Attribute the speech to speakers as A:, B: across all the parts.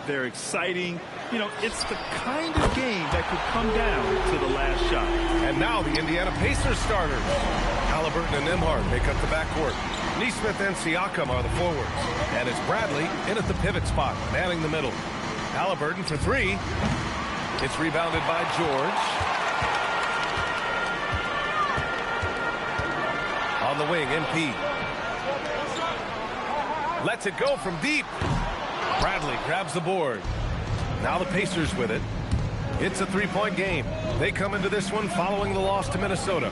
A: They're exciting. You know, it's the kind of game that could come down to the last shot.
B: And now the Indiana Pacers starters. Halliburton and Nembhard make up the backcourt. Nesmith and Siakam are the forwards. And it's Bradley in at the pivot spot, manning the middle. Halliburton for three. It's rebounded by George. On the wing, MP. Lets it go from deep. Bradley grabs the board. Now the Pacers with it. It's a three-point game. They come into this one following the loss to Minnesota.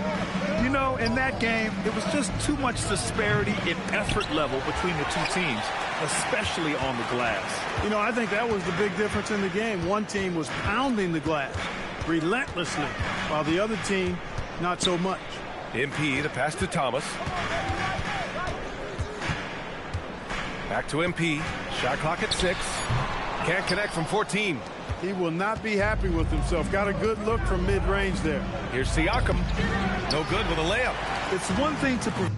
A: You know, in that game, it was just too much disparity in effort level between the two teams, especially on the glass.
C: You know, I think that was the big difference in the game. One team was pounding the glass relentlessly, while the other team, not so much.
B: MP, the pass to Thomas. Back to MP. Shot clock at 6. Can't connect from 14.
C: He will not be happy with himself. Got a good look from mid-range there.
B: Here's Siakam. No good with a layup.
A: It's one thing to prevent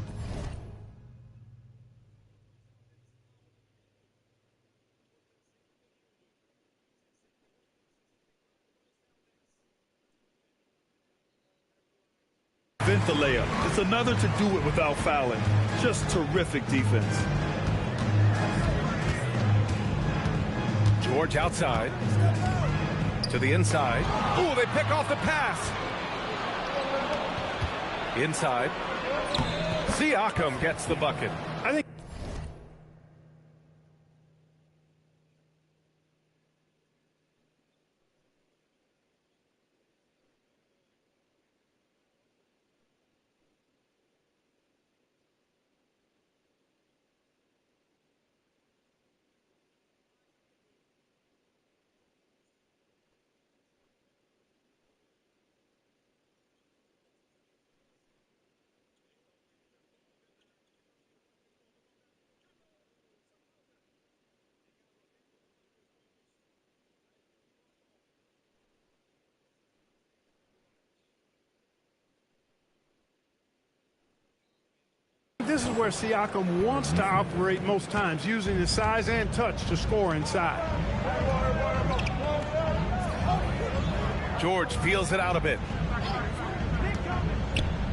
A: the layup. It's another to do it without fouling. Just terrific defense.
B: George outside. To the inside. Ooh, they pick off the pass. Inside. Siakam gets the bucket.
C: I think this is where Siakam wants to operate most times, using his size and touch to score inside.
B: George feels it out a bit.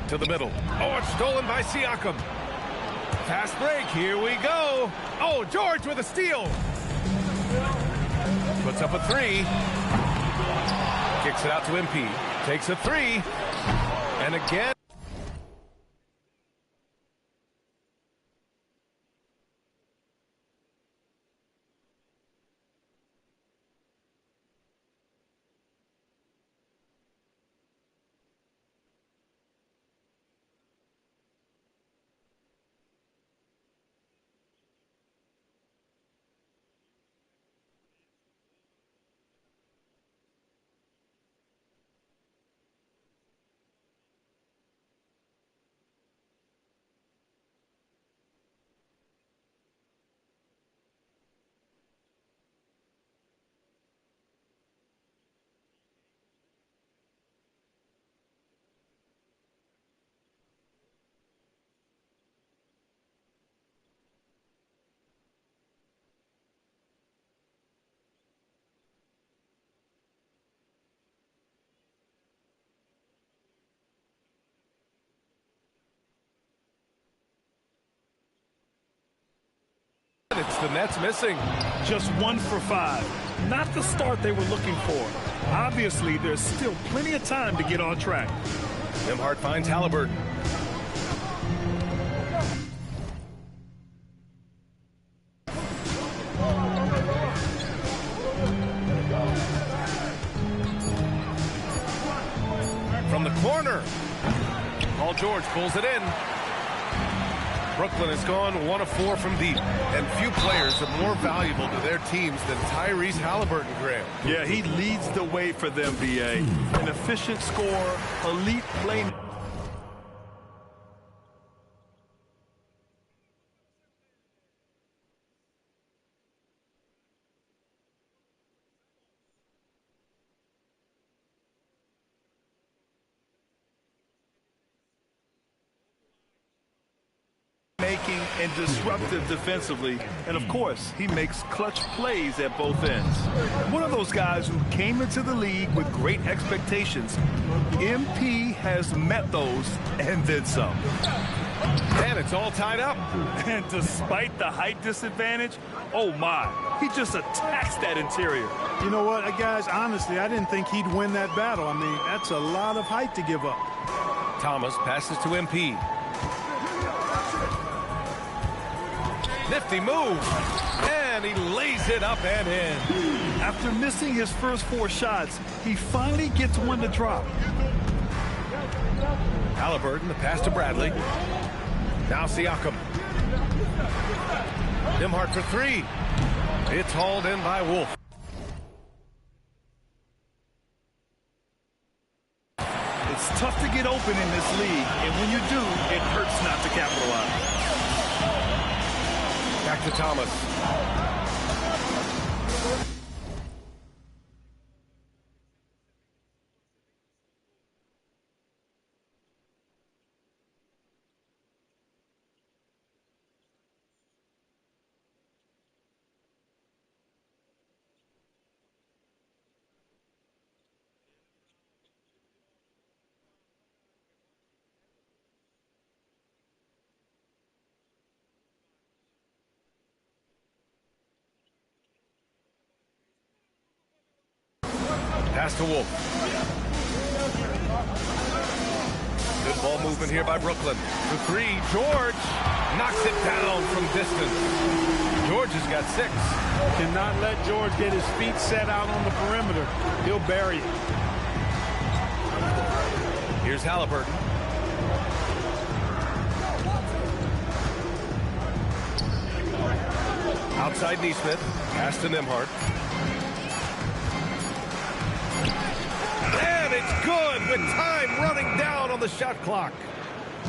B: To the middle. Oh, it's stolen by Siakam. Fast break. Here we go. Oh, George with a steal. Puts up a three. Kicks it out to MP. Takes a three. And again. It's the Nets missing.
A: Just 1 for 5. Not the start they were looking for. Obviously, there's still plenty of time to get on track.
B: Nembhard finds Halliburton. From the corner. Paul George pulls it in. Brooklyn has gone 1 of 4 from deep, and few players are more valuable to their teams than Tyrese Halliburton, Graham.
A: Yeah, he leads the way for them, B.A. An efficient scorer, elite play. Making and disruptive defensively. And, of course, he makes clutch plays at both ends. One of those guys who came into the league with great expectations. MP has met those and then some.
B: And it's all tied up.
A: And despite the height disadvantage, oh my, he just attacks that interior.
C: You know what, guys, honestly, I didn't think he'd win that battle. I mean, that's a lot of height to give up.
B: Thomas passes to MP. Nifty move. And he lays it up and in.
A: After missing his first 4 shots, he finally gets one to drop.
B: Haliburton, the pass to Bradley. Now Siakam. Nembhard for 3. It's hauled in by Wolf.
A: It's tough to get open in this league, and when you do, it hurts not to capitalize.
B: Back to Thomas. Pass to Wolf. Good ball movement here by Brooklyn. For 3, George knocks it down from distance. George has got 6.
C: Cannot let George get his feet set out on the perimeter. He'll bury it.
B: Here's Haliburton. Outside Nesmith. Pass to Nembhard. And it's good with time running down on the shot clock.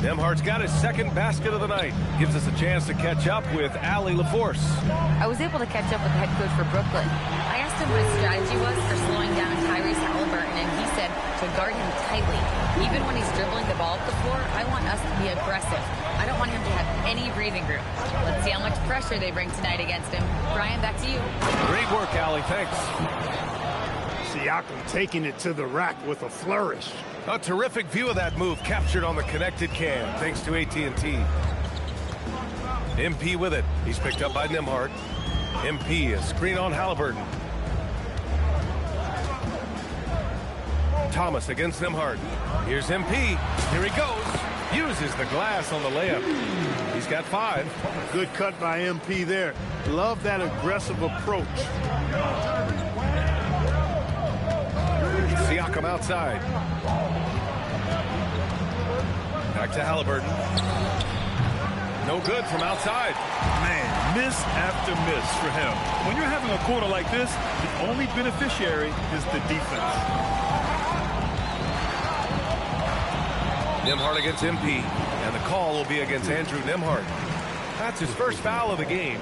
B: Nembhard's got his 2nd basket of the night. Gives us a chance to catch up with Allie LaForce.
D: I was able to catch up with the head coach for Brooklyn. I asked him what his strategy was for slowing down Tyrese Haliburton, and he said to guard him tightly. Even when he's dribbling the ball up the floor, I want us to be aggressive. I don't want him to have any breathing room. Let's see how much pressure they bring tonight against him. Brian, back to you.
B: Great work, Allie. Thanks.
C: Siakam taking it to the rack with a flourish.
B: A terrific view of that move captured on the connected cam, thanks to AT&T. MP with it. He's picked up by Nembhard. MP, a screen on Haliburton. Thomas against Nembhard. Here's MP. Here he goes. Uses the glass on the layup. He's got 5.
C: Good cut by MP there. Love that aggressive approach.
B: Siakam outside. Back to Haliburton. No good from outside.
A: Man, miss after miss for him. When you're having a quarter like this, the only beneficiary is the defense.
B: Nembhard against MP, and the call will be against Andrew Nembhard. That's his first foul of the game.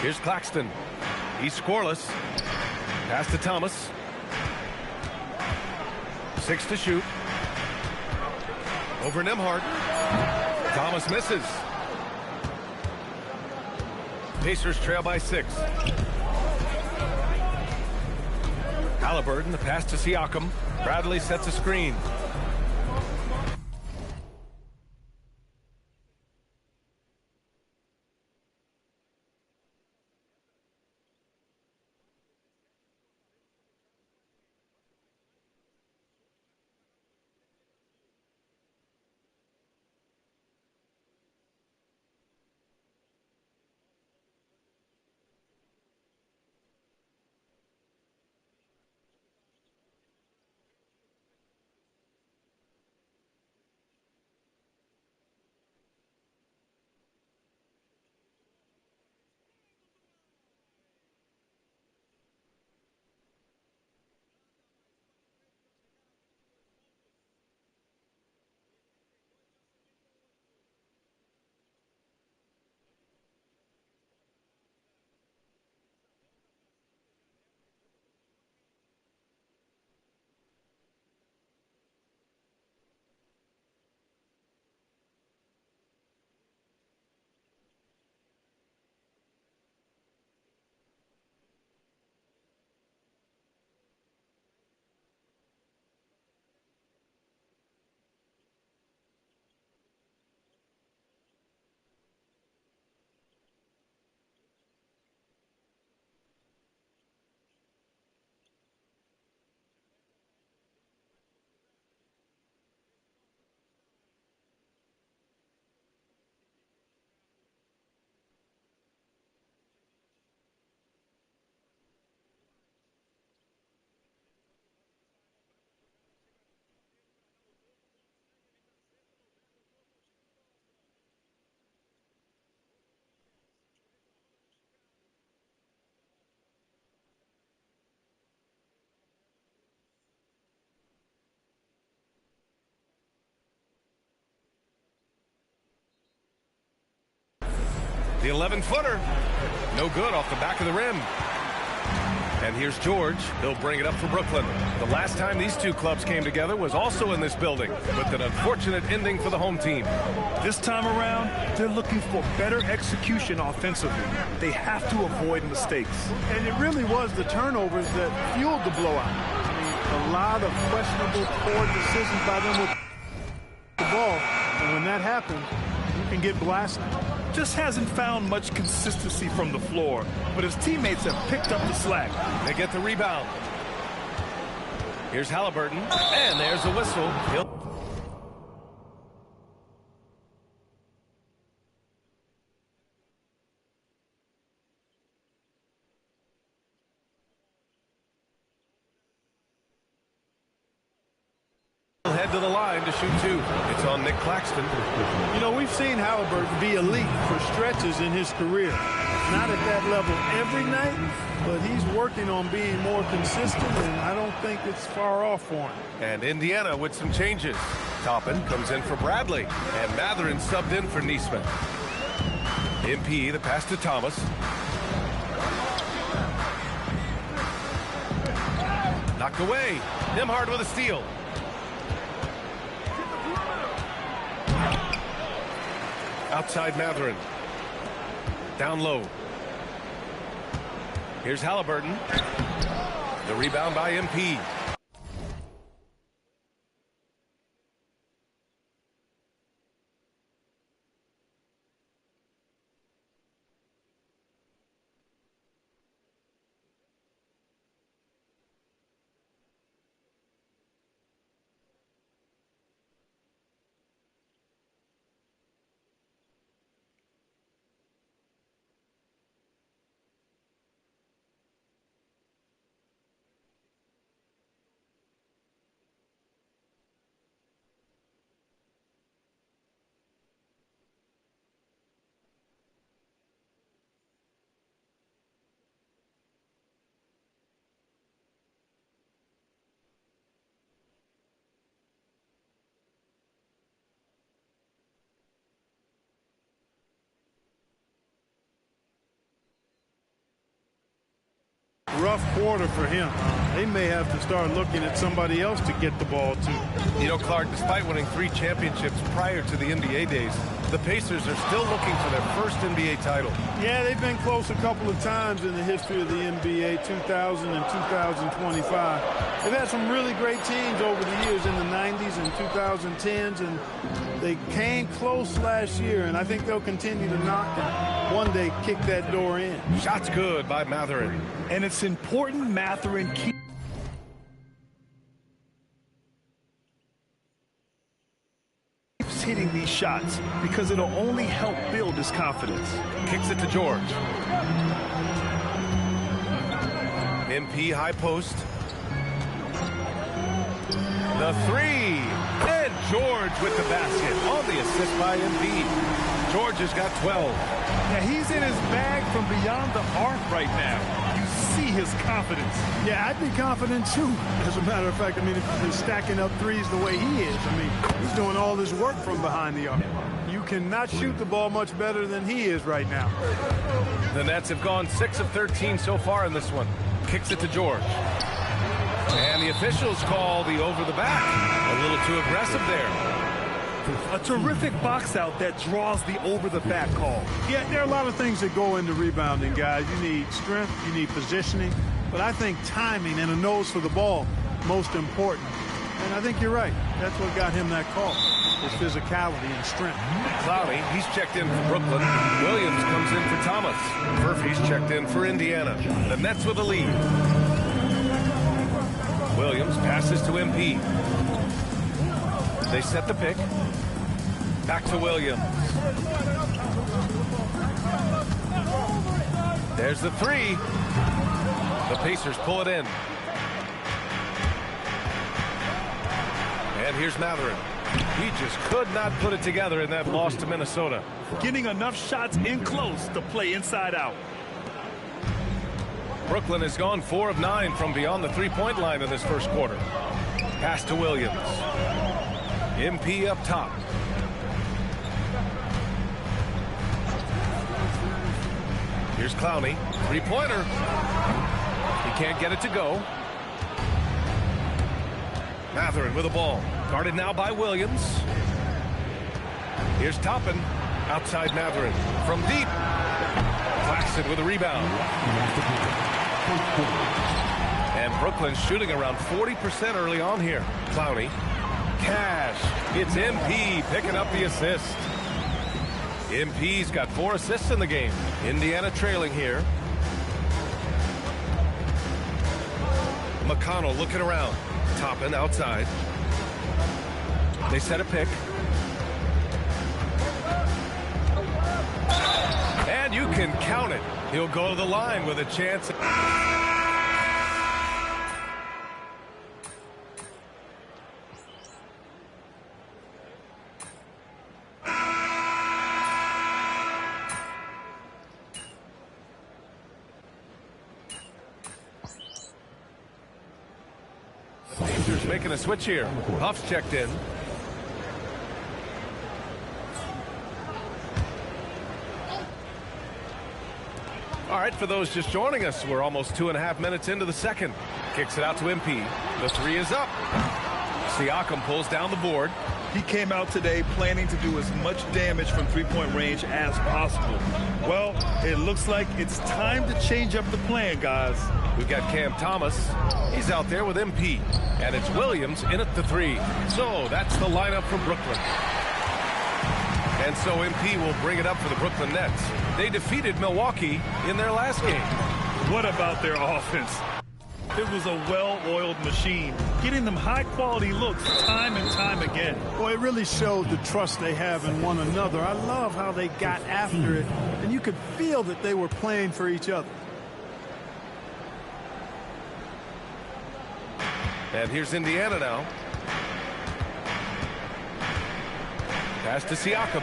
B: Here's Claxton. He's scoreless. Pass to Thomas. 6 to shoot. Over Nembhard. Thomas misses. Pacers trail by 6. Haliburton, the pass to Siakam. Bradley sets a screen. The 11-footer. No good off the back of the rim. And here's George. He'll bring it up for Brooklyn. The last time these two clubs came together was also in this building, with an unfortunate ending for the home team.
A: This time around, they're looking for better execution offensively. They have to avoid mistakes.
C: And it really was the turnovers that fueled the blowout. I mean, a lot of questionable, poor decisions by them with the ball. And when that happens, you can get blasted.
A: Just hasn't found much consistency from the floor, but his teammates have picked up the slack.
B: They get the rebound. Here's Halliburton, and there's a whistle. He'll head to the line to shoot two. It's on Nick Claxton.
C: You know, we've seen Halliburton be elite for stretches in his career. Not at that level every night, but he's working on being more consistent, and I don't think it's far off for him.
B: And Indiana with some changes. Toppin comes in for Bradley, and Mathurin subbed in for Neesmith. MP, the pass to Thomas. Knocked away. Nembhard with a steal. Outside Mathurin. Down low. Here's Halliburton. The rebound by MP.
C: Rough quarter for him. They may have to start looking at somebody else to get the ball to.
B: You know, Clark, despite winning 3 championships prior to the NBA days, the Pacers are still looking for their first NBA title.
C: Yeah, they've been close a couple of times in the history of the NBA, 2000 and 2025. They've had some really great teams over the years in the 90s and 2010s, and they came close last year, and I think they'll continue to knock and one day kick that door in.
B: Shots good by Mathurin.
A: And it's important Mathurin keeps hitting these shots because it'll only help build his confidence.
B: Kicks it to George. MP high post. The three. And George with the basket on the assist by MP. George has got 12.
A: Yeah, he's in his bag from beyond the arc right now. You see his confidence.
C: Yeah, I'd be confident too. As a matter of fact, I mean, if he's stacking up threes the way he is, I mean, he's doing all this work from behind the arc. You cannot shoot the ball much better than he is right now.
B: The Nets have gone 6 of 13 so far in this one. Kicks it to George. And the officials call the over the back. A little too aggressive there.
A: A terrific box out that draws the over-the-back call.
C: Yeah, there are a lot of things that go into rebounding, guys. You need strength, you need positioning, but I think timing and a nose for the ball, most important. And I think you're right. That's what got him that call, his physicality and strength.
B: Clowney, he's checked in for Brooklyn. Williams comes in for Thomas. Murphy's checked in for Indiana. The Nets with the lead. Williams passes to MP. They set the pick. Back to Williams. There's the three. The Pacers pull it in. And here's Mathurin. He just could not put it together in that loss to Minnesota.
A: Getting enough shots in close to play inside out.
B: Brooklyn has gone 4 of 9 from beyond the three-point line in this first quarter. Pass to Williams. MP up top. Here's Clowney. Three-pointer. He can't get it to go. Mathurin with the ball. Guarded now by Williams. Here's Toppin. Outside Mathurin. From deep. Claxton with a rebound. And Brooklyn shooting around 40% early on here. Clowney. Cash. It's MP picking up the assist. MP's got 4 assists in the game. Indiana trailing here. McConnell looking around. Toppin outside. They set a pick. And you can count it. He'll go to the line with a chance. Pacers making a switch here. Huff's checked in. All right, for those just joining us, we're almost 2.5 minutes into the second. Kicks it out to MP. The three is up. Siakam pulls down the board.
A: He came out today planning to do as much damage from three-point range as possible. Well, it looks like it's time to change up the plan, guys.
B: We've got Cam Thomas. He's out there with MP. And it's Williams in at the three. So that's the lineup for Brooklyn. And so MP will bring it up for the Brooklyn Nets. They defeated Milwaukee in their last game.
A: What about their offense? It was a well-oiled machine, getting them high-quality looks time and time again.
C: Well, it really showed the trust they have in one another. I love how they got after it, and you could feel that they were playing for each other.
B: And here's Indiana now. Pass to Siakam.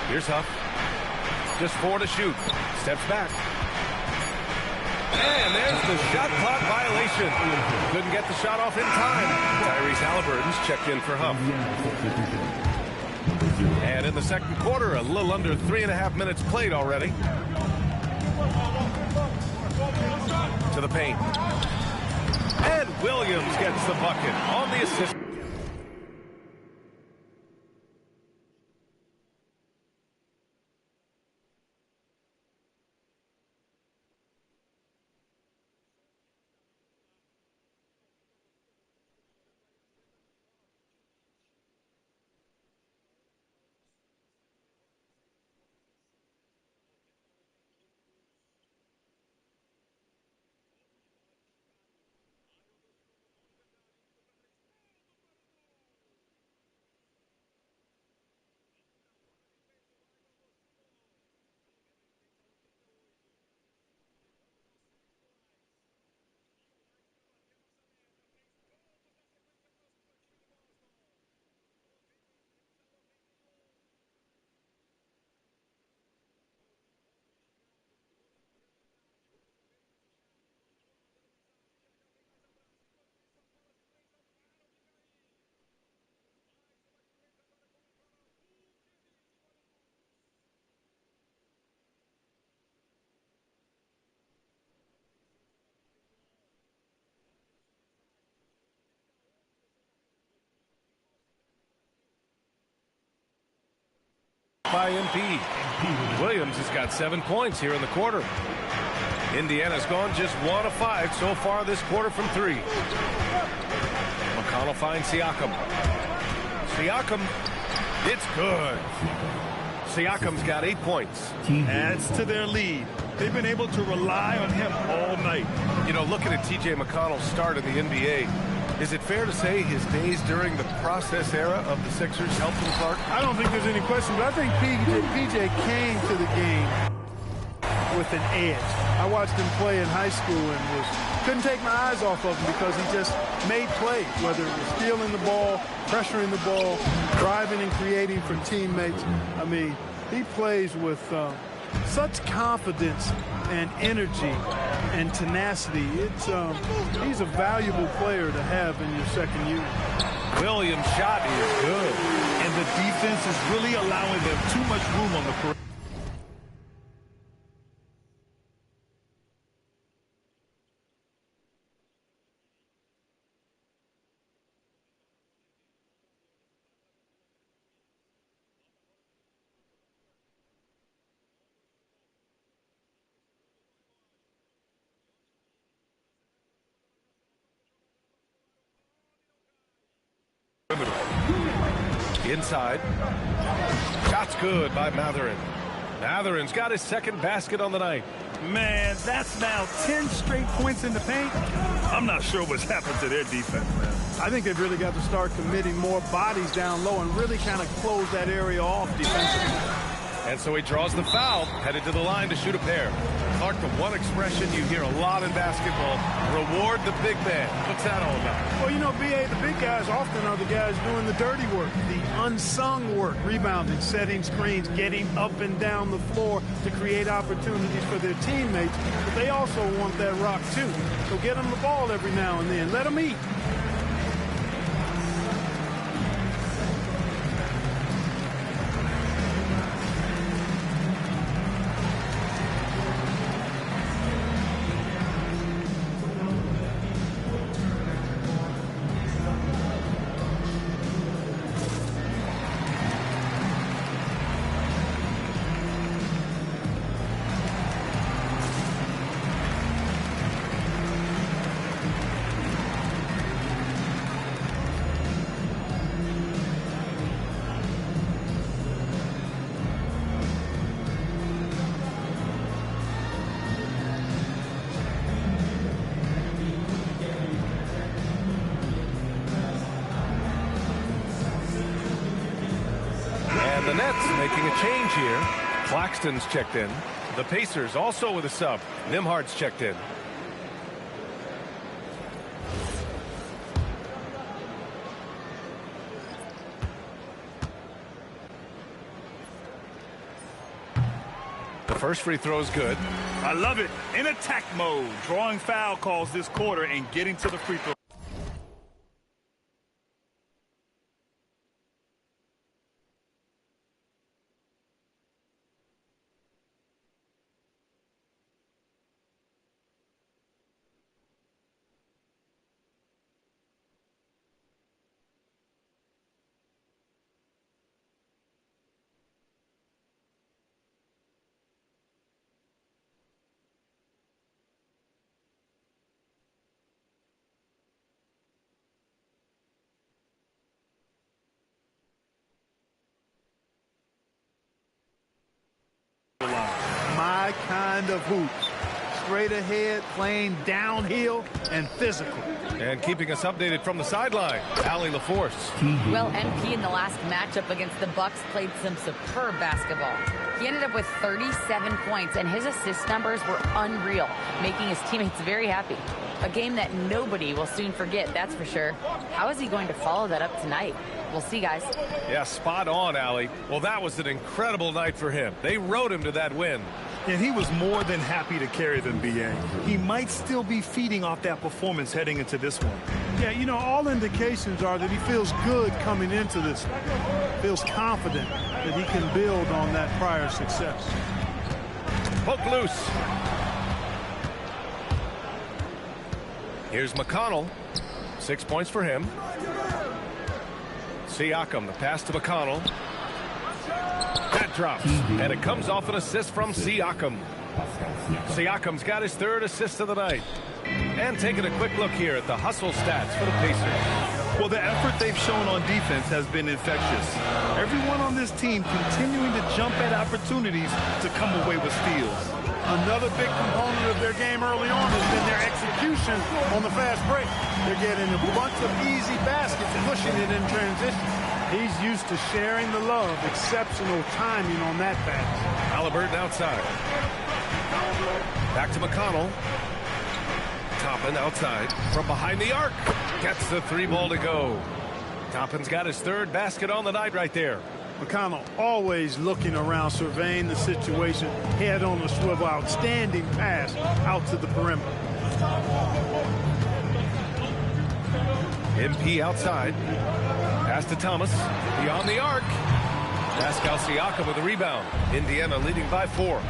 B: Here's Huff. Just 4 to shoot. Steps back. And there's the shot clock violation. Couldn't get the shot off in time. Tyrese Halliburton's checked in for Huff. And in the second quarter, a little under 3.5 minutes played already. To the paint. And Williams gets the bucket on the assist. By MP. Williams has got 7 points here in the quarter. Indiana's gone just 1 of 5 so far this quarter from 3. McConnell finds Siakam. Siakam, it's good. Siakam's got 8 points.
A: Adds to their lead. They've been able to rely on him all night.
B: You know, looking at T.J. McConnell's start in the NBA, is it fair to say his days during the process era of the Sixers helped him, Clark?
C: I don't think there's any question, but I think PJ came to the game with an edge. I watched him play in high school and couldn't take my eyes off of him because he just made plays, whether it was stealing the ball, pressuring the ball, driving and creating for teammates. I mean, he plays with such confidence and energy and tenacity. He's a valuable player to have in your second unit.
B: Williams' shot is good. And
A: and the defense is really allowing them too much room on the perimeter.
B: Inside. Shot's good by Mathurin. Mathurin's got his second basket on the night.
A: Man, that's now 10 straight points in the paint. I'm not sure what's happened to their defense, man.
C: I think they've really got to start committing more bodies down low and really kind of close that area off defensively.
B: And so he draws the foul, headed to the line to shoot a pair. Clark, the one expression you hear a lot in basketball, reward the big man. What's that all about?
C: Well, you know, B.A., the big guys often are the guys doing the dirty work, the unsung work, rebounding, setting screens, getting up and down the floor to create opportunities for their teammates. But they also want that rock, too. So get them the ball every now and then. Let them eat.
B: The Nets making a change here. Claxton's checked in. The Pacers also with a sub. Nembhard's checked in. The first free throw is good.
A: I love it. In attack mode, drawing foul calls this quarter and getting to the free throw.
C: My kind of hoops. Straight ahead, playing downhill, and physical.
B: And keeping us updated from the sideline, Allie LaForce.
D: Well, MP in the last matchup against the Bucks played some superb basketball. He ended up with 37 points, and his assist numbers were unreal, making his teammates very happy. A game that nobody will soon forget, that's for sure. How is he going to follow that up tonight? We'll see, guys.
B: Yeah, spot on, Allie. Well, that was an incredible night for him. They rode him to that win.
A: And he was more than happy to carry them, B.A. He might still be feeding off that performance heading into this one.
C: Yeah, you know, all indications are that he feels good coming into this. Feels confident that he can build on that prior success.
B: Poke loose. Here's McConnell. 6 points for him. Siakam, the pass to McConnell. That drops, and it comes off an assist from Siakam. Siakam's got his third assist of the night. And taking a quick look here at the hustle stats for the Pacers.
A: Well, the effort they've shown on defense has been infectious. Everyone on this team continuing to jump at opportunities to come away with steals.
C: Another big component of their game early on has been their execution on the fast break. They're getting a bunch of easy baskets, pushing it in transition. He's used to sharing the love. Exceptional timing on that pass.
B: Halliburton outside. Back to McConnell. Toppin outside from behind the arc. Gets the three ball to go. Toppin's got his third basket on the night right there.
C: McConnell always looking around, surveying the situation. Head on the swivel. Outstanding pass out to the perimeter.
B: MP outside. Pass to Thomas. Beyond the arc. Pascal Siakam with a rebound. Indiana leading by 4.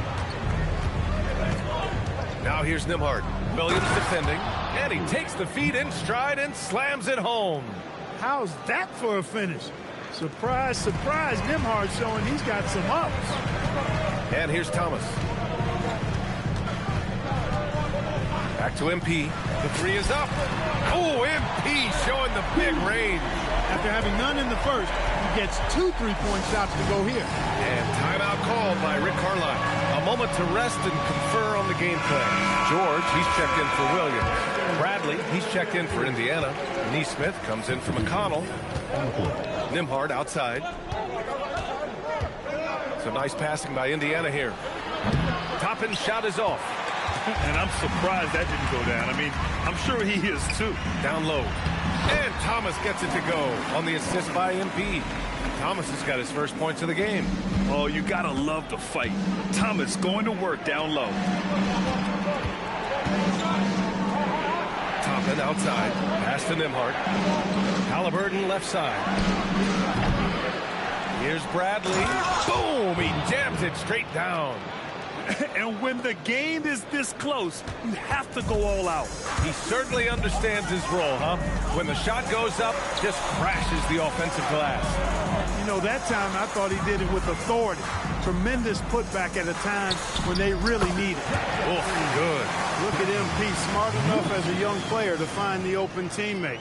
B: Now here's Nembhard. Williams defending. And he takes the feed in stride and slams it home.
C: How's that for a finish? Surprise, surprise. Nembhard showing he's got some ups.
B: And here's Thomas. Back to MP. The 3 is up. Oh, MP showing the big range.
C: After having none in the first, he gets 2 3-point shots to go here.
B: And timeout called by Rick Carlisle. A moment to rest and confer on the game plan. George, he's checked in for Williams. Bradley, he's checked in for Indiana. Nesmith comes in for McConnell. Nembhard outside. Some nice passing by Indiana here. Toppin shot is off.
A: And I'm surprised that didn't go down. I mean, I'm sure he is too.
B: Down low. And Thomas gets it to go on the assist by MP. Thomas has got his first points of the game.
A: Oh, you gotta love the fight. Thomas going to work down low.
B: Toppin outside. Pass to Nembhard. Halliburton left side. Here's Bradley. Boom! He jams it straight down.
A: And when the game is this close, you have to go all out.
B: He certainly understands his role, huh? When the shot goes up, just crashes the offensive glass.
C: You know, that time I thought he did it with authority. Tremendous putback at a time when they really need it.
B: Oh, good.
C: Look at MP, smart enough as a young player to find the open teammate.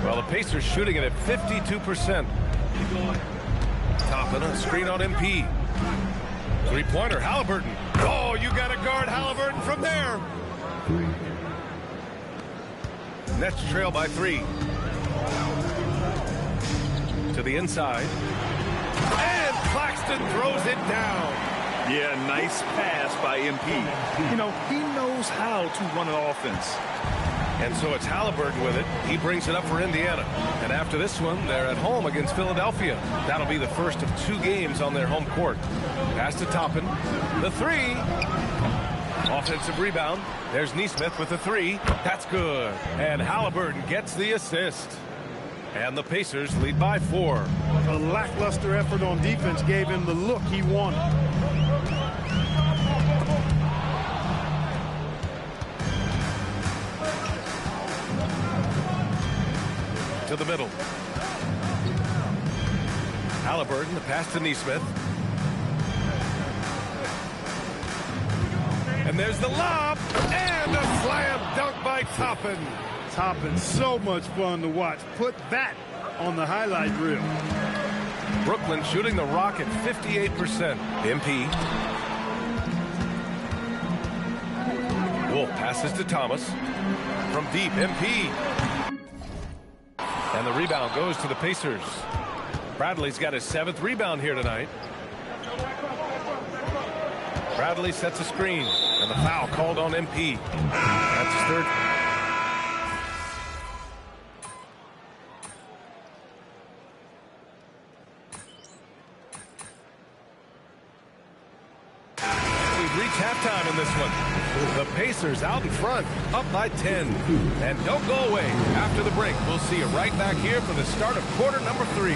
B: Well, the Pacers shooting it at 52%. Toppin, a screen on MP. Three-pointer, Halliburton. Oh, you got to guard Halliburton from there. Nets trail by 3. To the inside. And Claxton throws it down.
A: Yeah, nice pass by MP. You know, he knows how to run an offense.
B: And so it's Halliburton with it. He brings it up for Indiana. And after this one, they're at home against Philadelphia. That'll be the first of 2 games on their home court. Pass to Toppin. The 3. Offensive rebound. There's Nesmith with the 3. That's good. And Halliburton gets the assist. And the Pacers lead by 4.
C: A lackluster effort on defense gave him the look he wanted.
B: To the middle. Halliburton, the pass to Nesmith. And there's the lob. And a slam dunk by Toppin.
C: Toppin, so much fun to watch. Put that on the highlight reel.
B: Brooklyn shooting the rock at 58%. MP. Wolf passes to Thomas. From deep, MP. And the rebound goes to the Pacers. Bradley's got his 7th rebound here tonight. Bradley sets a screen. And the foul called on MP. That's his 3rd. reach halftime in this one. The Pacers out in front, up by 10. And don't go away. After the break, we'll see you right back here for the start of quarter number 3.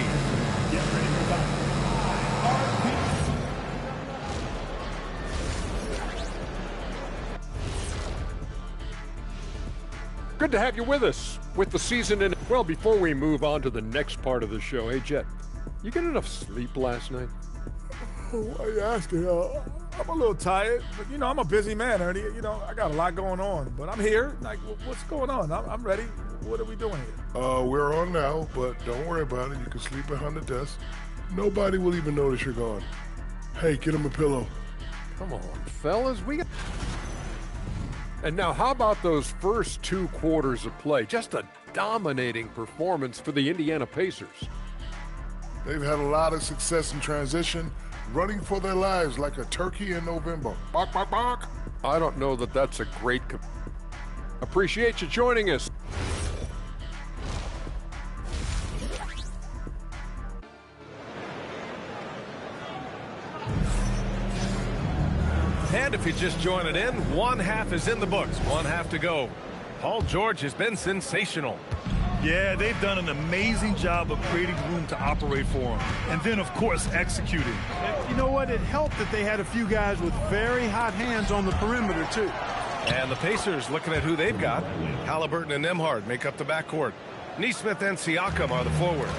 E: Good to have you with us with the season in. Well, before we move on to the next part of the show, hey, Jet, you get enough sleep last night?
F: Why are you asking? I'm a little tired, but, I'm a busy man, Ernie. I got a lot going on, but I'm here. Like, what's going on? I'm ready. What are we doing here?
G: We're on now, but don't worry about it. You can sleep behind the desk. Nobody will even notice you're gone. Hey, get him a pillow.
E: Come on, fellas, we got... And now, how about those first 2 quarters of play? Just a dominating performance for the Indiana Pacers.
G: They've had a lot of success in transition, running for their lives like a turkey in November. Bark, bark, bark.
E: I don't know that that's a great... Appreciate you joining us.
B: And if you're just joining in, one half is in the books, one half to go. Paul George has been sensational.
A: Yeah, they've done an amazing job of creating room to operate for him. And then, of course, executing.
C: You know what? It helped that they had a few guys with very hot hands on the perimeter, too.
B: And the Pacers, looking at who they've got, Halliburton and Nembhard make up the backcourt. Nesmith and Siakam are the forwards.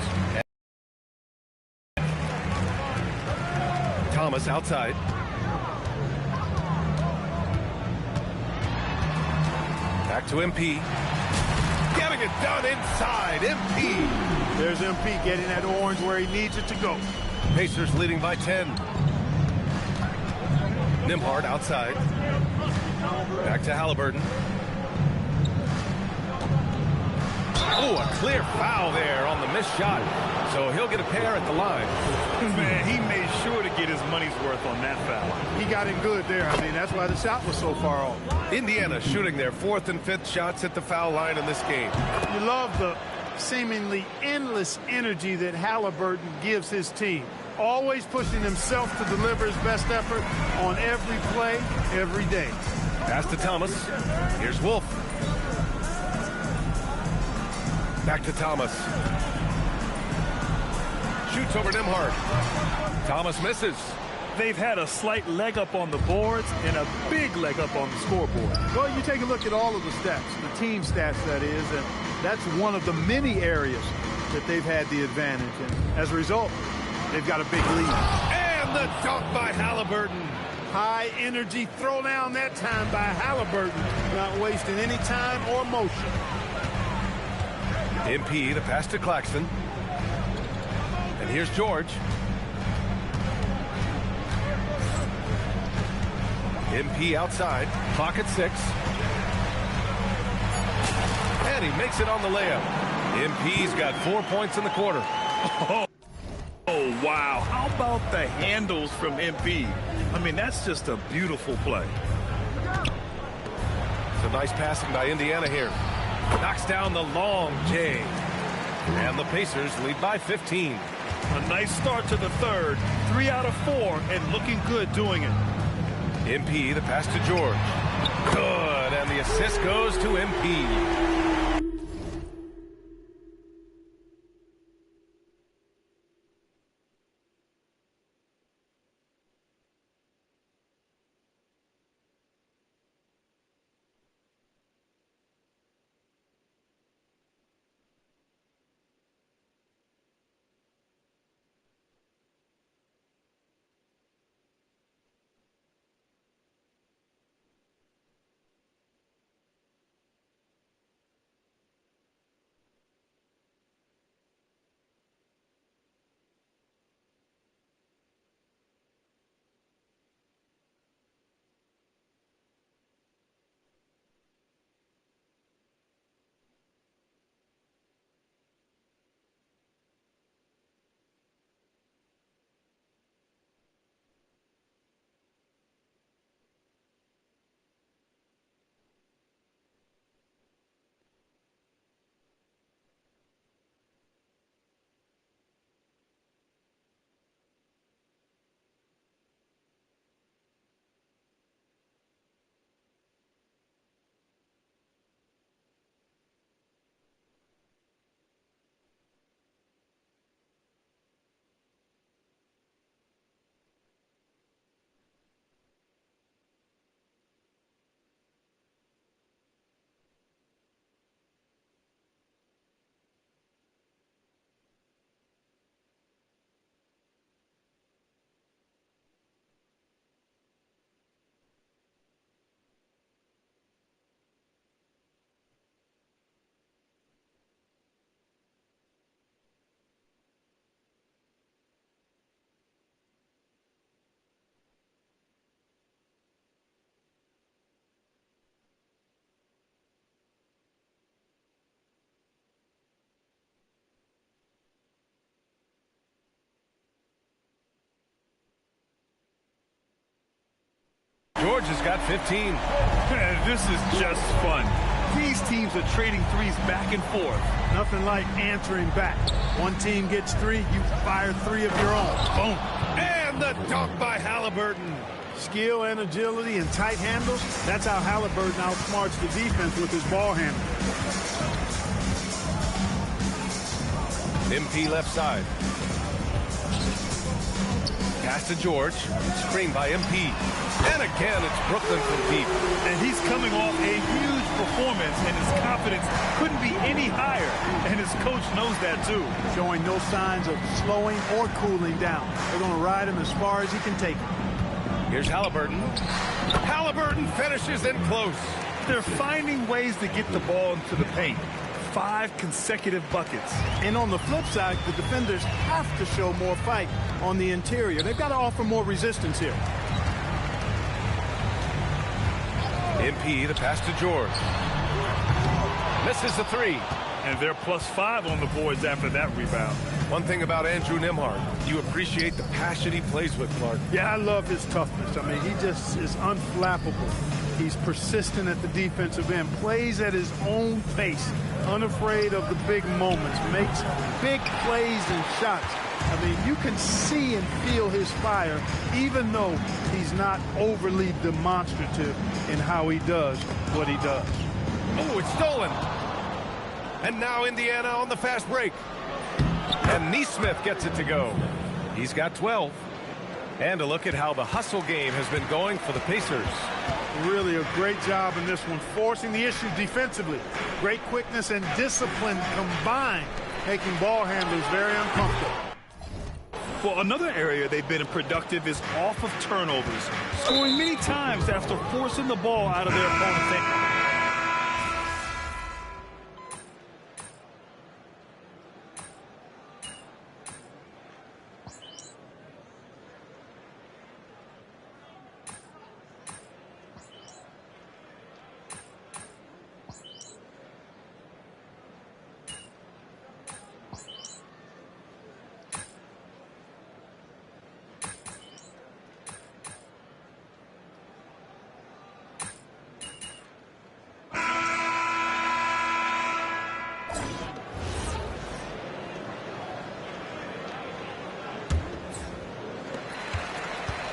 B: Thomas outside. Back to MP. Getting it done inside. MP.
C: There's MP getting that orange where he needs it to go.
B: Pacers leading by 10. Nembhard outside. Back to Halliburton. Oh, a clear foul there on the missed shot. So he'll get a pair at the line.
A: Man, he made sure to get his money's worth on that foul.
C: He got in good there. I mean, that's why the shot was so far off.
B: Indiana shooting their 4th and 5th shots at the foul line in this game.
C: You love the seemingly endless energy that Halliburton gives his team. Always pushing himself to deliver his best effort on every play, every day.
B: Pass to Thomas. Here's Wolf. Back to Thomas. Shoots over Nembhard. Thomas misses.
A: They've had a slight leg up on the boards and a big leg up on the scoreboard.
C: Well, you take a look at all of the stats, the team stats, that is, and that's one of the many areas that they've had the advantage. And as a result, they've got a big lead.
B: And the dunk by Halliburton.
C: High energy throw down that time by Halliburton, not wasting any time or motion.
B: MP, the pass to Claxton. And here's George. MP outside. Clock at 6. And he makes it on the layup. MP's got 4 points in the quarter.
A: Oh, wow. How about the handles from MP? I mean, that's just a beautiful play.
B: It's a nice passing by Indiana here. Knocks down the long J. And the Pacers lead by 15.
A: A nice start to the third. 3 out of 4 and looking good doing it.
B: MP, the pass to George. Good, and the assist goes to MP. George has got 15.
A: This is just fun. These teams are trading threes back and forth.
C: Nothing like answering back. One team gets 3, you fire 3 of your own. Boom.
B: And the dunk by Halliburton.
C: Skill and agility and tight handles. That's how Halliburton outsmarts the defense with his ball handle.
B: MP left side. Pass to George. Screen by MP. And again, it's Brooklyn from deep.
A: And he's coming off a huge performance, and his confidence couldn't be any higher. And his coach knows that, too.
C: Showing no signs of slowing or cooling down. They're going to ride him as far as he can take him.
B: Here's Halliburton. Halliburton finishes in close.
A: They're finding ways to get the ball into the paint. 5 consecutive buckets.
C: And on the flip side, the defenders have to show more fight on the interior. They've got to offer more resistance here.
B: MP, the pass to George. Misses the 3.
A: And they're +5 on the boards after that rebound.
B: One thing about Andrew Nembhard, you appreciate the passion he plays with, Clark.
C: Yeah, I love his toughness. I mean, he just is unflappable. He's persistent at the defensive end, plays at his own pace, unafraid of the big moments, makes big plays and shots. I mean, you can see and feel his fire, even though he's not overly demonstrative in how he does what he does.
B: Oh, it's stolen. And now Indiana on the fast break. And Neesmith gets it to go. He's got 12. And a look at how the hustle game has been going for the Pacers.
C: Really a great job in this one, forcing the issue defensively. Great quickness and discipline combined, making ball handlers very uncomfortable.
A: Well, another area they've been productive is off of turnovers, scoring many times after forcing the ball out of their opponent's hand.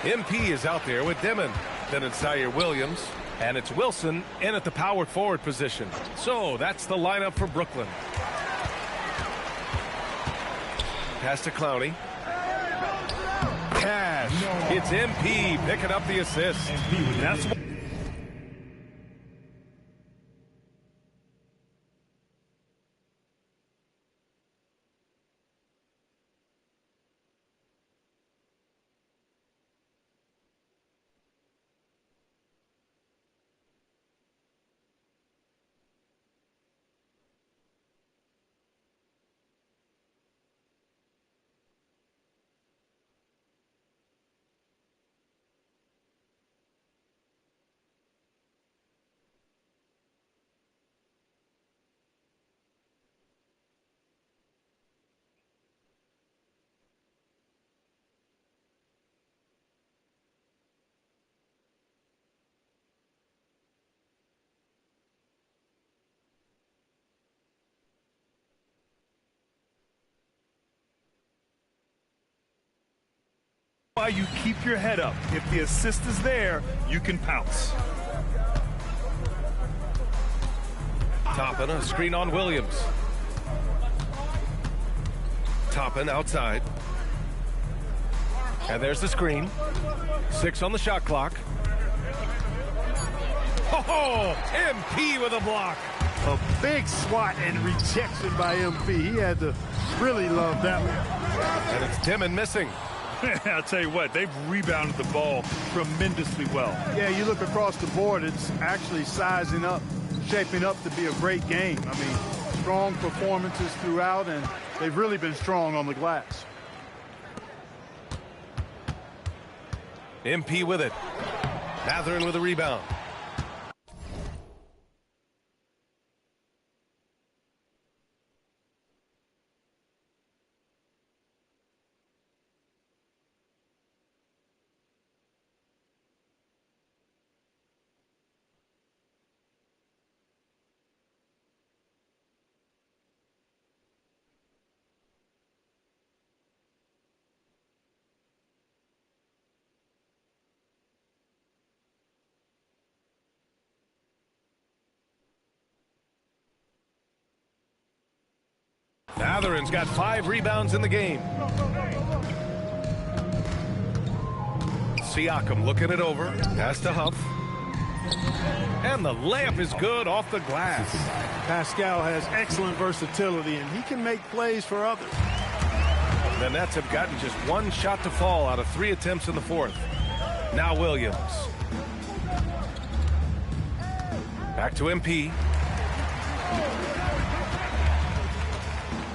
B: MP is out there with Dimon. Then it's Zaire Williams. And it's Wilson in at the power forward position. So that's the lineup for Brooklyn. Pass to Clowney. Cash. It's MP picking up the assist.
A: That's what why you keep your head up. If the assist is there, you can pounce.
B: Toppin, a screen on Williams. Toppin outside. And there's the screen. 6 on the shot clock. Oh, MP with a block.
C: A big swat and rejection by MP. He had to really love that one.
B: And it's Dimon missing.
A: I'll tell you what, they've rebounded the ball tremendously well.
C: Yeah, you look across the board, it's actually sizing up, shaping up to be a great game. I mean, strong performances throughout, and they've really been strong on the glass.
B: MP with it. Mathurin with a rebound. Matherin's got 5 rebounds in the game. Siakam looking it over. Pass to Huff. And the layup is good off the glass.
C: Pascal has excellent versatility, and he can make plays for others.
B: The Nets have gotten just 1 shot to fall out of 3 attempts in the fourth. Now Williams. Back to MP.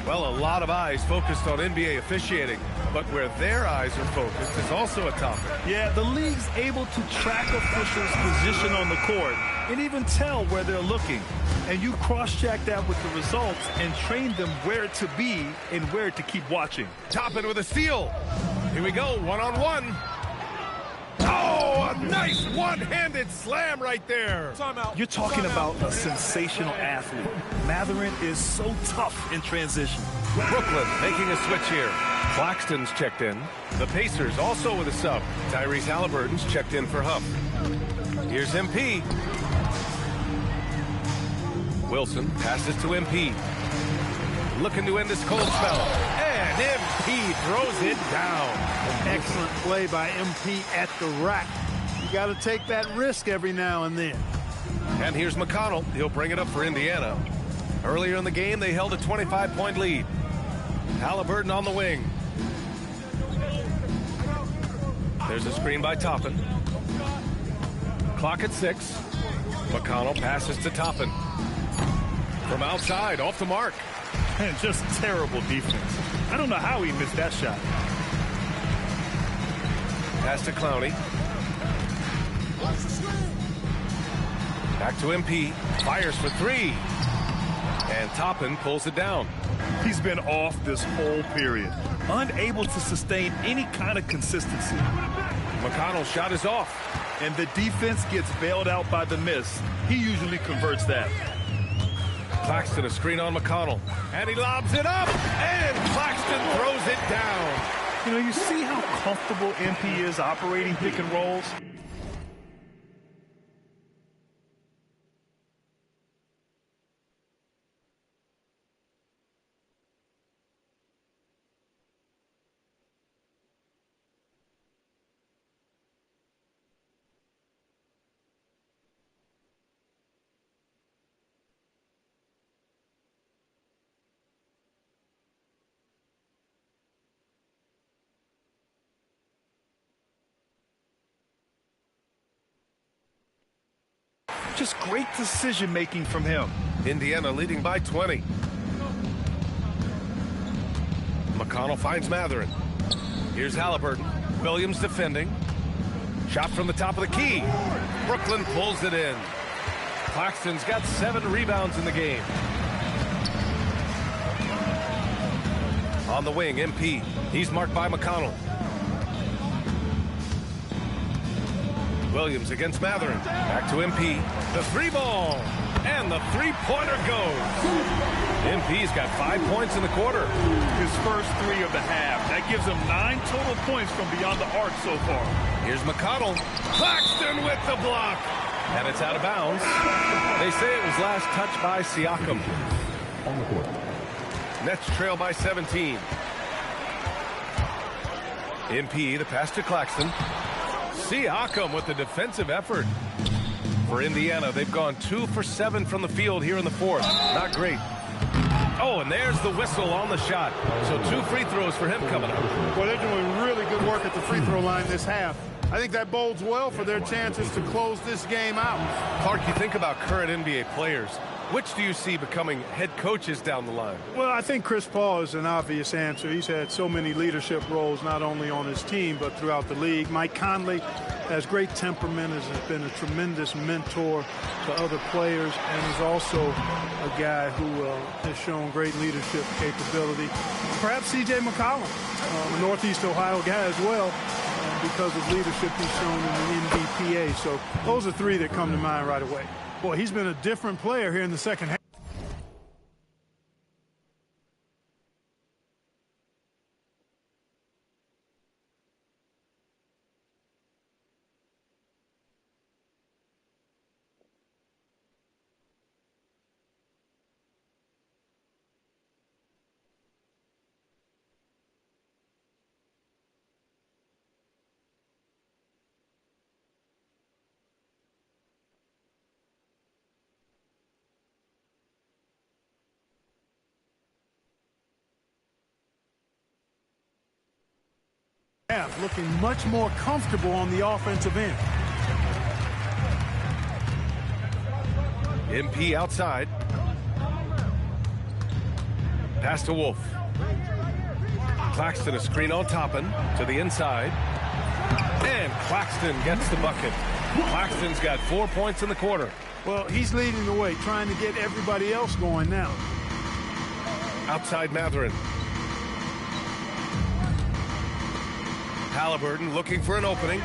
B: Well, a lot of eyes focused on NBA officiating, but where their eyes are focused is also a topic.
A: Yeah, the league's able to track officials' position on the court and even tell where they're looking. And you cross-check that with the results and train them where to be and where to keep watching.
B: Toppin with a steal. Here we go, one-on-one. Oh, a nice one-handed slam right there.
A: You're talking about a sensational athlete. Matherin is so tough in transition.
B: Brooklyn making a switch here. Claxton's checked in. The Pacers also with a sub. Tyrese Halliburton's checked in for Huff. Here's MP. Wilson passes to MP. Looking to end this cold spell. And MP throws it down.
C: Excellent play by MP at the rack. You got to take that risk every now and then.
B: And here's McConnell. He'll bring it up for Indiana. Earlier in the game, they held a 25-point lead. Halliburton on the wing. There's a screen by Toppin. Clock at 6. McConnell passes to Toppin. From outside, off the mark.
A: And just terrible defense. I don't know how he missed that shot.
B: Pass to Clowney. Back to MP. Fires for 3. And Toppin pulls it down.
A: He's been off this whole period. Unable to sustain any kind of consistency.
B: McConnell's shot is off.
A: And the defense gets bailed out by the miss. He usually converts that.
B: Claxton a screen on McConnell. And he lobs it up. And Claxton throws it down.
A: You know, you see how comfortable MP is operating pick and rolls? Just great decision-making from him.
B: Indiana leading by 20. McConnell finds Matherin. Here's Halliburton. Williams defending. Shot from the top of the key. Brooklyn pulls it in. Claxton's got 7 rebounds in the game. On the wing, MP. He's marked by McConnell. Williams against Matherin. Back to MP. The 3-ball. And the 3-pointer goes. MP's got 5 points in the quarter.
A: His first 3 of the half. That gives him 9 total points from beyond the arc so far.
B: Here's McConnell. Claxton with the block. And it's out of bounds. They say it was last touched by Siakam. On the court. Nets trail by 17. MP, the pass to Claxton. Siakam with the defensive effort. For Indiana, they've gone 2 for 7 from the field here in the fourth. Not great. Oh, and there's the whistle on the shot. So 2 free throws for him coming up.
C: Well, they're doing really good work at the free throw line this half. I think that bodes well for their chances to close this game out.
B: Clark, you think about current NBA players. Which do you see becoming head coaches down the line?
C: Well, I think Chris Paul is an obvious answer. He's had so many leadership roles, not only on his team, but throughout the league. Mike Conley has great temperament, has been a tremendous mentor to other players, and is also a guy who has shown great leadership capability. Perhaps C.J. McCollum, a Northeast Ohio guy as well, because of leadership he's shown in the NBPA. So those are 3 that come to mind right away. Boy, he's been a different player here in the second half. Looking much more comfortable on the offensive end.
B: MP outside. Pass to Wolf. Claxton a screen on Toppin to the inside. And Claxton gets the bucket. Claxton's got 4 points in the quarter.
C: Well, he's leading the way, trying to get everybody else going now.
B: Outside Mathurin. Halliburton looking for an opening.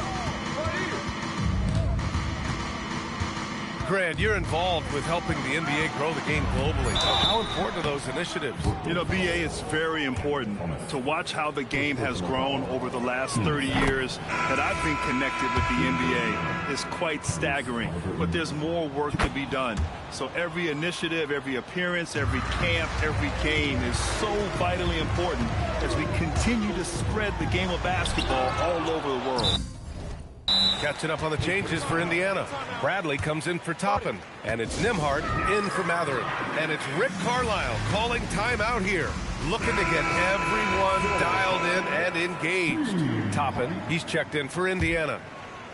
B: Grant, you're involved with helping the NBA grow the game globally. How important are those initiatives?
A: You know, BA, it's very important to watch how the game has grown over the last 30 years that I've been connected with the NBA. It's quite staggering, but there's more work to be done. So every initiative, every appearance, every camp, every game is so vitally important as we continue to spread the game of basketball all over the world.
B: Catching up on the changes for Indiana. Bradley comes in for Toppin, and it's Nembhard in for Mathurin. And it's Rick Carlisle calling timeout here, looking to get everyone dialed in and engaged. Toppin, he's checked in for Indiana.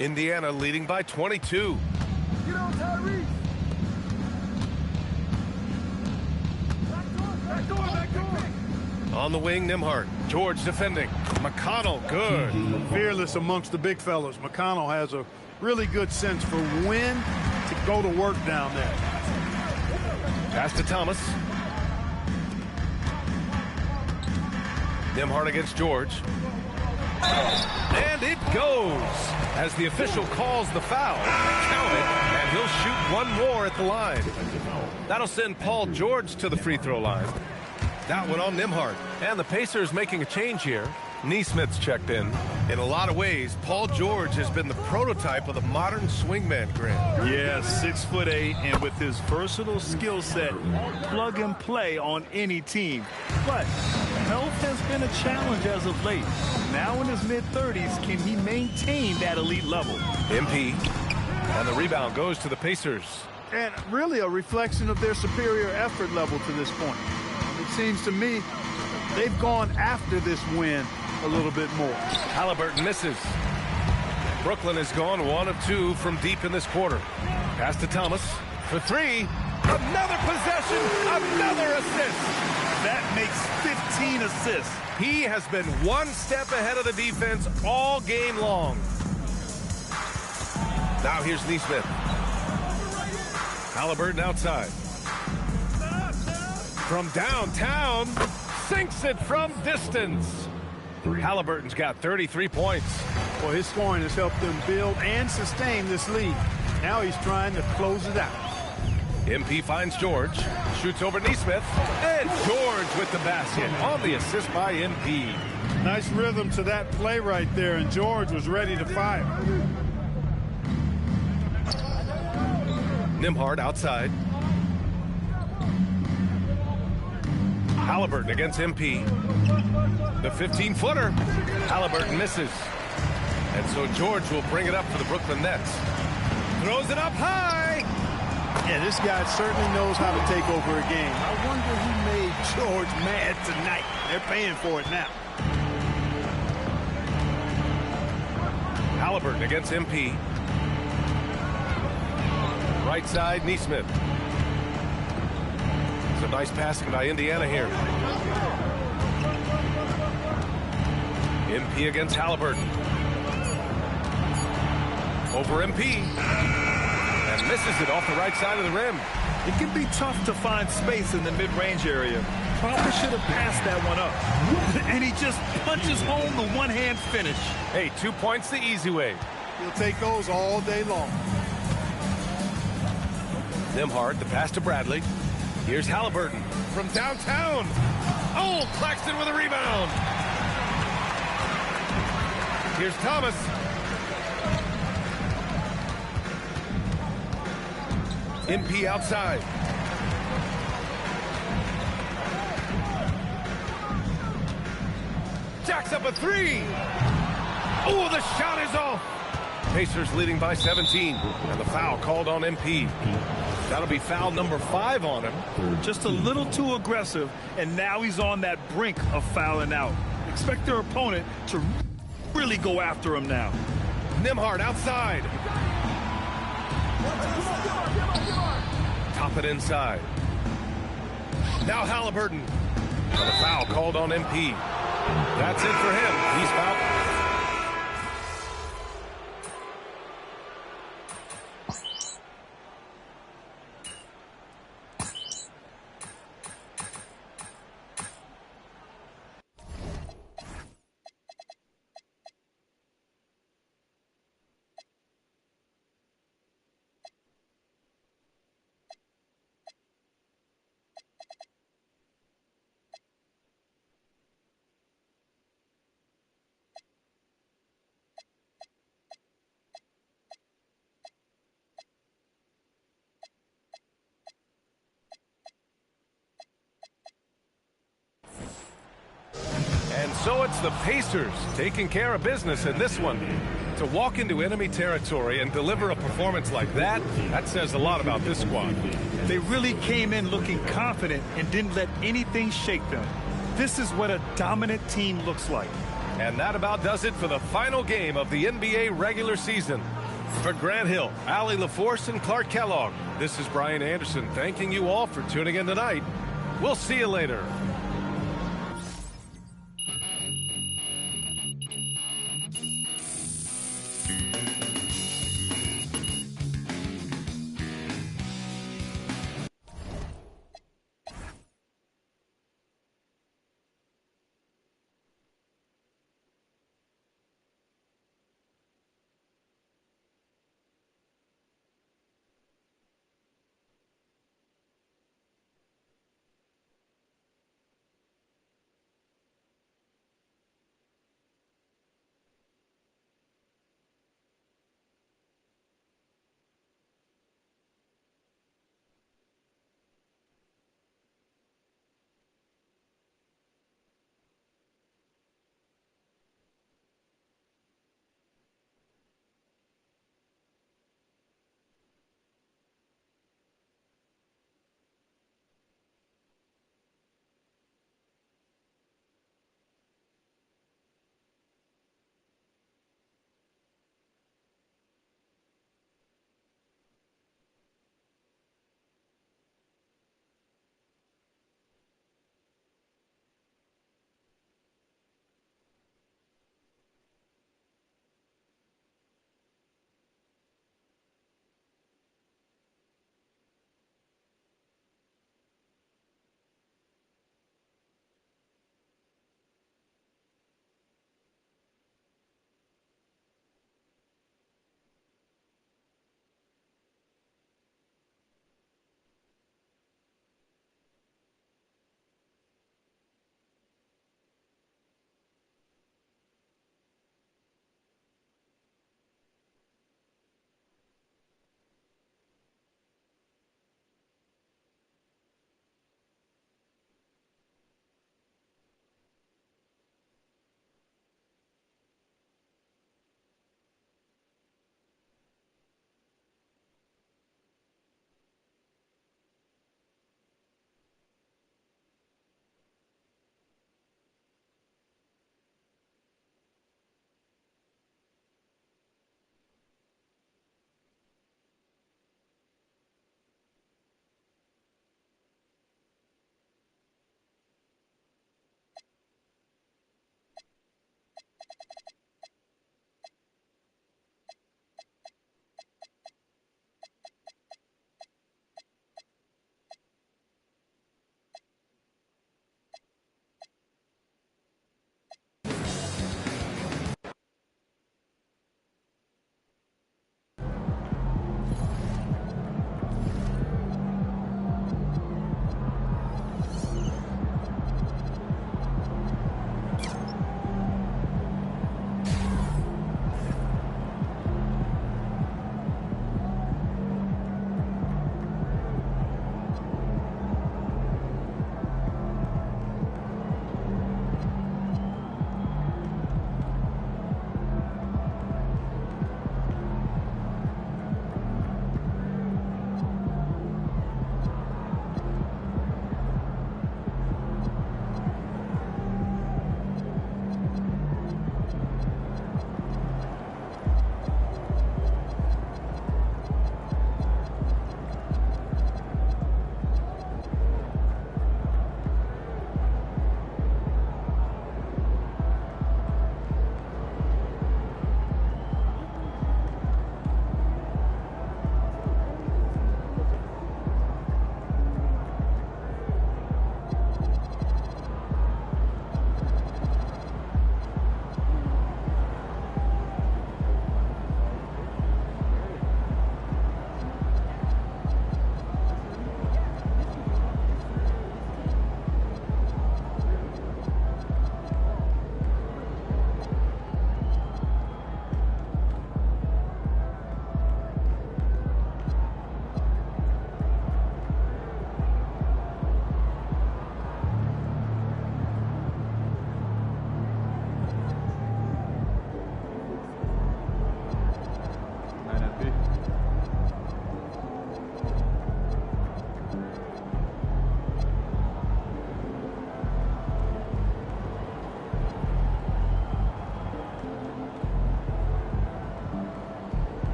B: Indiana leading by 22.
F: Get on, Tyrese. Back door.
B: On the wing, Nembhard. George defending. McConnell, good.
C: Fearless amongst the big fellows. McConnell has a really good sense for when to go to work down there.
B: Pass to Thomas. Nembhard against George. And it goes as the official calls the foul. Count it, and he'll shoot one more at the line. That'll send Paul George to the free throw line. That one on Nembhard. And the Pacers making a change here. Neesmith's checked in. In a lot of ways, Paul George has been the prototype of the modern swingman, Grant.
A: Yeah, 6'8", and with his versatile skill set, plug and play on any team. But health has been a challenge as of late. Now in his mid-30s, can he maintain that elite level?
B: MP. And the rebound goes to the Pacers.
C: And really a reflection of their superior effort level to this point. It seems to me they've gone after this win a little bit more.
B: Halliburton misses. Brooklyn has gone 1 of 2 from deep in this quarter. Pass to Thomas for 3. Another possession, another assist.
A: That makes 15 assists.
B: He has been one step ahead of the defense all game long. Now here's Neesmith. Halliburton outside. From downtown, sinks it from distance. Halliburton's got 33 points.
C: Well, his scoring has helped them build and sustain this lead. Now he's trying to close it out.
B: MP finds George, shoots over Neesmith, and George with the basket on the assist by MP.
C: Nice rhythm to that play right there, and George was ready to fire.
B: Nembhard outside. Halliburton against MP. The 15-footer. Halliburton misses. And so George will bring it up for the Brooklyn Nets. Throws it up high.
C: Yeah, this guy certainly knows how to take over a game. I wonder who made George mad tonight. They're paying for it now.
B: Halliburton against MP. Right side, Neesmith. Some nice passing by Indiana here. MP against Halliburton. Over MP. And misses it off the right side of the rim.
A: It can be tough to find space in the mid-range area. Probably should have passed that one up. And he just punches home the one-hand finish.
B: Hey, 2 points the easy way.
C: He'll take those all day long.
B: Nembhard, the pass to Bradley. Here's Halliburton from downtown. Oh, Claxton with a rebound. Here's Thomas. MP outside. Jacks up a 3. Oh, the shot is off. Pacers leading by 17. And the foul called on MP. That'll be foul number 5 on him.
A: Just a little too aggressive, and now he's on that brink of fouling out. Expect their opponent to really go after him now.
B: Nembhard outside. Top it inside. Now Halliburton. And a foul called on MP. That's it for him. He's fouled. And so it's the Pacers taking care of business in this one. To walk into enemy territory and deliver a performance like that, that says a lot about this squad.
A: They really came in looking confident and didn't let anything shake them. This is what a dominant team looks like.
B: And that about does it for the final game of the NBA regular season. For Grant Hill, Allie LaForce, and Clark Kellogg, this is Brian Anderson thanking you all for tuning in tonight. We'll see you later.